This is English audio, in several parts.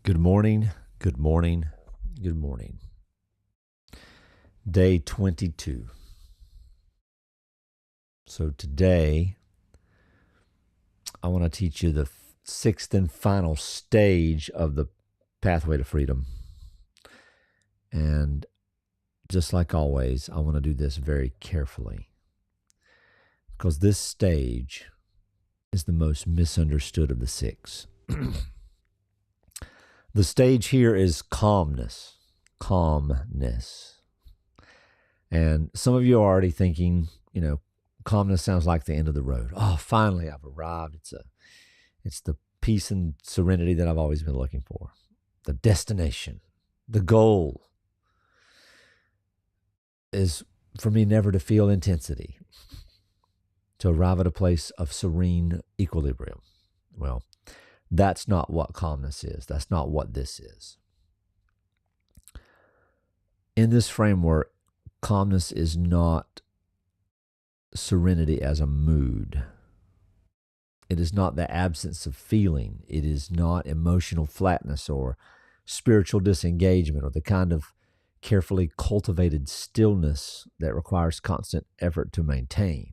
Good morning, good morning, good morning. Day 22. So today, I want to teach you the sixth and final stage of the pathway to freedom. And just like always, I want to do this very carefully because this stage is the most misunderstood of the six. The stage here is calmness. And some of you are already thinking, calmness sounds like the end of the road. Oh, finally I've arrived. It's the peace and serenity that I've always been looking for. The destination, the goal is for me never to feel intensity, to arrive at a place of serene equilibrium. Well, that's not what calmness is. That's not what this is. In this framework, calmness is not serenity as a mood. It is not the absence of feeling. It is not emotional flatness or spiritual disengagement or the kind of carefully cultivated stillness that requires constant effort to maintain.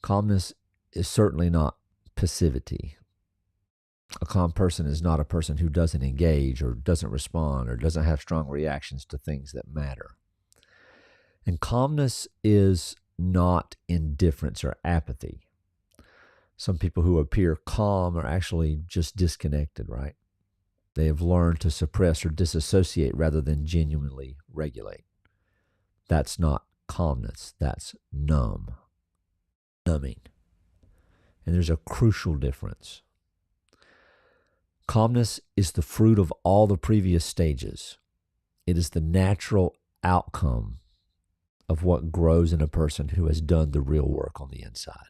Calmness is certainly not passivity. A calm person is not a person who doesn't engage or doesn't respond or doesn't have strong reactions to things that matter. And calmness is not indifference or apathy. Some people who appear calm are actually just disconnected, right? They have learned to suppress or disassociate rather than genuinely regulate. That's not calmness. That's numbing. And there's a crucial difference. Calmness is the fruit of all the previous stages. It is the natural outcome of what grows in a person who has done the real work on the inside.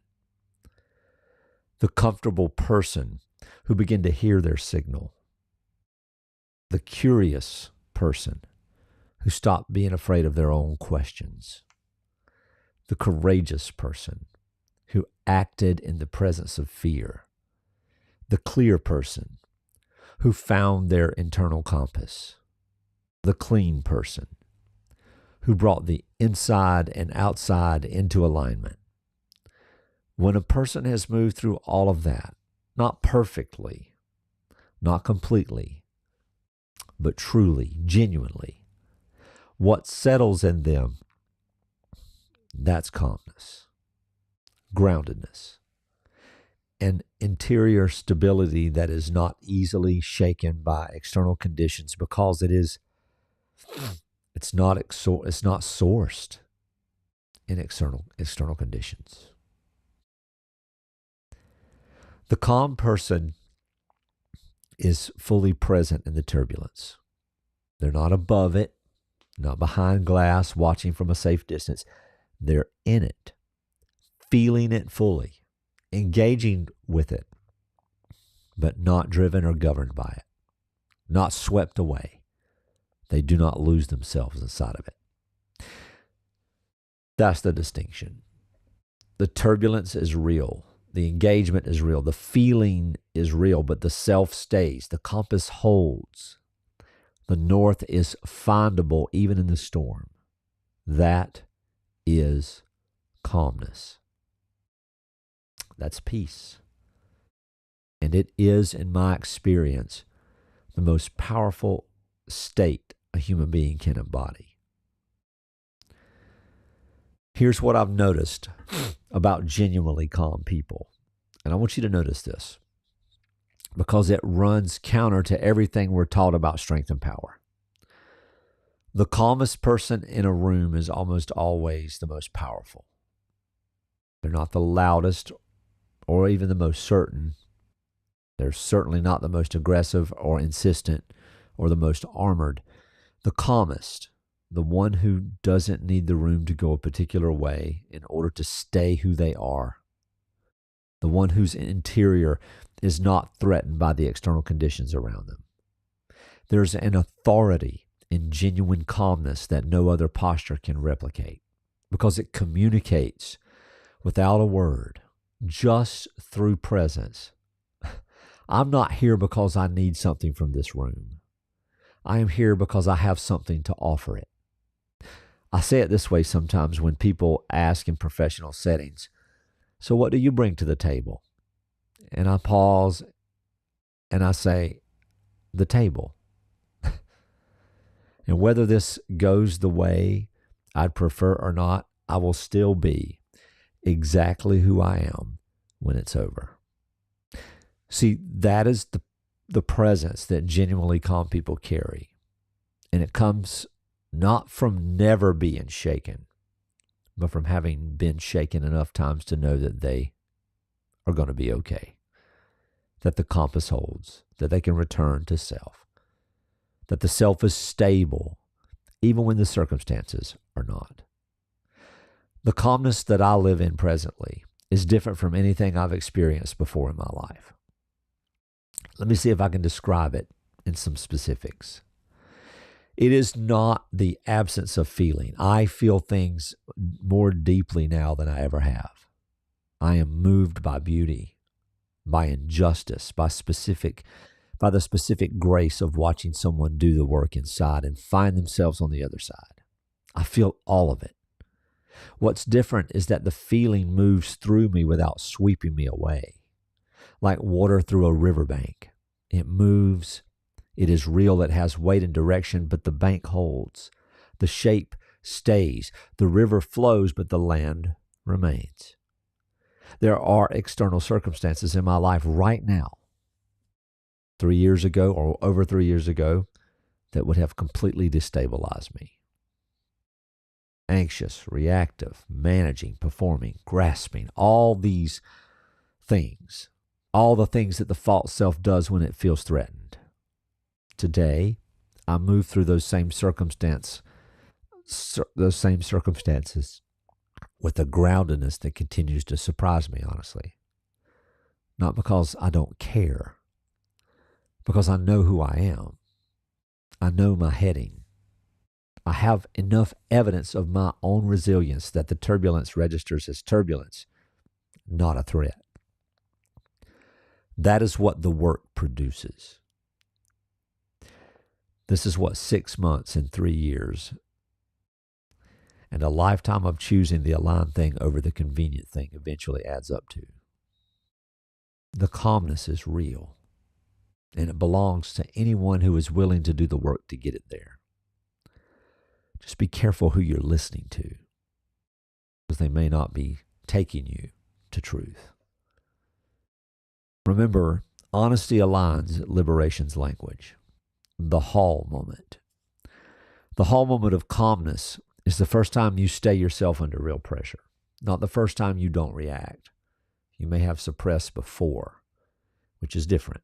The comfortable person who begin to hear their signal. The curious person who stopped being afraid of their own questions. The courageous person who acted in the presence of fear. The clear person who found their internal compass. The clean person who brought the inside and outside into alignment. When a person has moved through all of that, not perfectly, not completely, but truly, genuinely, what settles in them, that's calmness, groundedness, and interior stability that is not easily shaken by external conditions because it's not sourced in external conditions. The calm person is fully present in the turbulence. They're not above it, not behind glass, watching from a safe distance. They're in it, feeling it fully, engaging with it, but not driven or governed by it, not swept away. They do not lose themselves inside of it. That's the distinction. The turbulence is real. The engagement is real. The feeling is real, but the self stays. The compass holds. The north is findable even in the storm. That is calmness. That's peace. And it is, in my experience, the most powerful state a human being can embody. Here's what I've noticed about genuinely calm people. And I want you to notice this because it runs counter to everything we're taught about strength and power. The calmest person in a room is almost always the most powerful. They're not the loudest or even the most certain. They're certainly not the most aggressive or insistent or the most armored. The calmest, the one who doesn't need the room to go a particular way in order to stay who they are. The one whose interior is not threatened by the external conditions around them. There's an authority in genuine calmness that no other posture can replicate because it communicates without a word, just through presence. I'm not here because I need something from this room. I am here because I have something to offer it. I say it this way sometimes when people ask in professional settings, so what do you bring to the table? And I pause and I say, the table. And whether this goes the way I'd prefer or not, I will still be exactly who I am when it's over. See, that is the presence that genuinely calm people carry. And it comes not from never being shaken, but from having been shaken enough times to know that they are going to be okay, that the compass holds, that they can return to self, that the self is stable even when the circumstances are not. The calmness that I live in presently is different from anything I've experienced before in my life. Let me see if I can describe it in some specifics. It is not the absence of feeling. I feel things more deeply now than I ever have. I am moved by beauty, by injustice, by the specific grace of watching someone do the work inside and find themselves on the other side. I feel all of it. What's different is that the feeling moves through me without sweeping me away, like water through a riverbank. It moves. It is real. It has weight and direction, but the bank holds. The shape stays. The river flows, but the land remains. There are external circumstances in my life right now, 3 years ago or over 3 years ago, that would have completely destabilized me. Anxious, reactive, managing, performing, grasping, all these things, all the things that the false self does when it feels threatened. Today, I move through those same circumstances with a groundedness that continues to surprise me, honestly. Not because I don't care, because I know who I am. I know my heading. I have enough evidence of my own resilience that the turbulence registers as turbulence, not a threat. That is what the work produces. This is what 6 months and 3 years and a lifetime of choosing the aligned thing over the convenient thing eventually adds up to. The calmness is real, and it belongs to anyone who is willing to do the work to get it there. Just be careful who you're listening to, because they may not be taking you to truth. Remember, honesty aligns liberation's language. The hall moment. The hall moment of calmness is the first time you stay yourself under real pressure, not the first time you don't react. You may have suppressed before, which is different.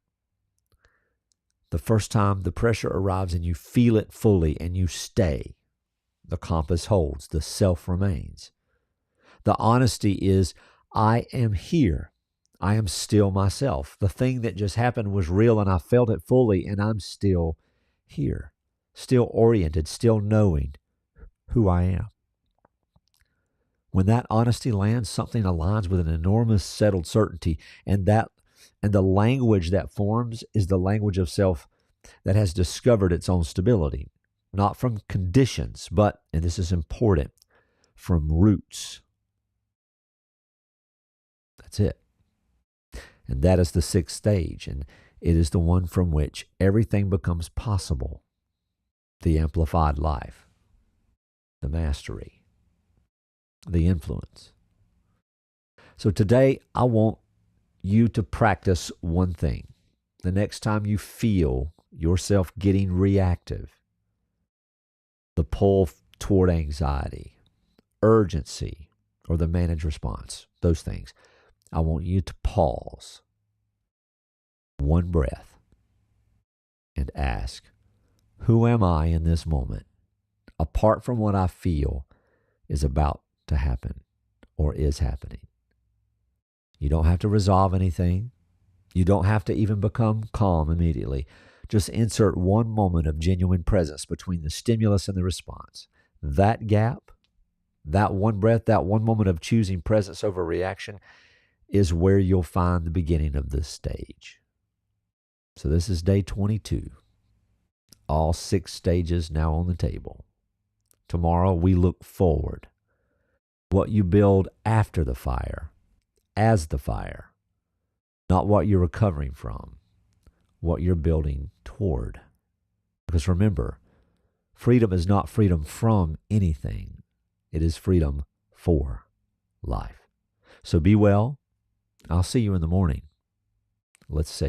The first time the pressure arrives and you feel it fully and you stay. The compass holds, the self remains. The honesty is, I am here. I am still myself. The thing that just happened was real and I felt it fully, and I'm still here, still oriented, still knowing who I am. When that honesty lands, something aligns with an enormous settled certainty, and the language that forms is the language of self that has discovered its own stability. Not from conditions, but, and this is important, from roots. That's it. And that is the sixth stage, and it is the one from which everything becomes possible. The amplified life, the mastery, the influence. So today, I want you to practice one thing. The next time you feel yourself getting reactive, the pull toward anxiety, urgency, or the managed response, those things, I want you to pause, one breath, and ask, who am I in this moment, apart from what I feel is about to happen or is happening? You don't have to resolve anything. You don't have to even become calm immediately. Just insert one moment of genuine presence between the stimulus and the response. That gap, that one breath, that one moment of choosing presence over reaction is where you'll find the beginning of this stage. So this is day 22. All 6 stages now on the table. Tomorrow we look forward. What you build after the fire, as the fire, not what you're recovering from, what you're building toward. Because remember, freedom is not freedom from anything. It is freedom for life. So be well. I'll see you in the morning. Let's set you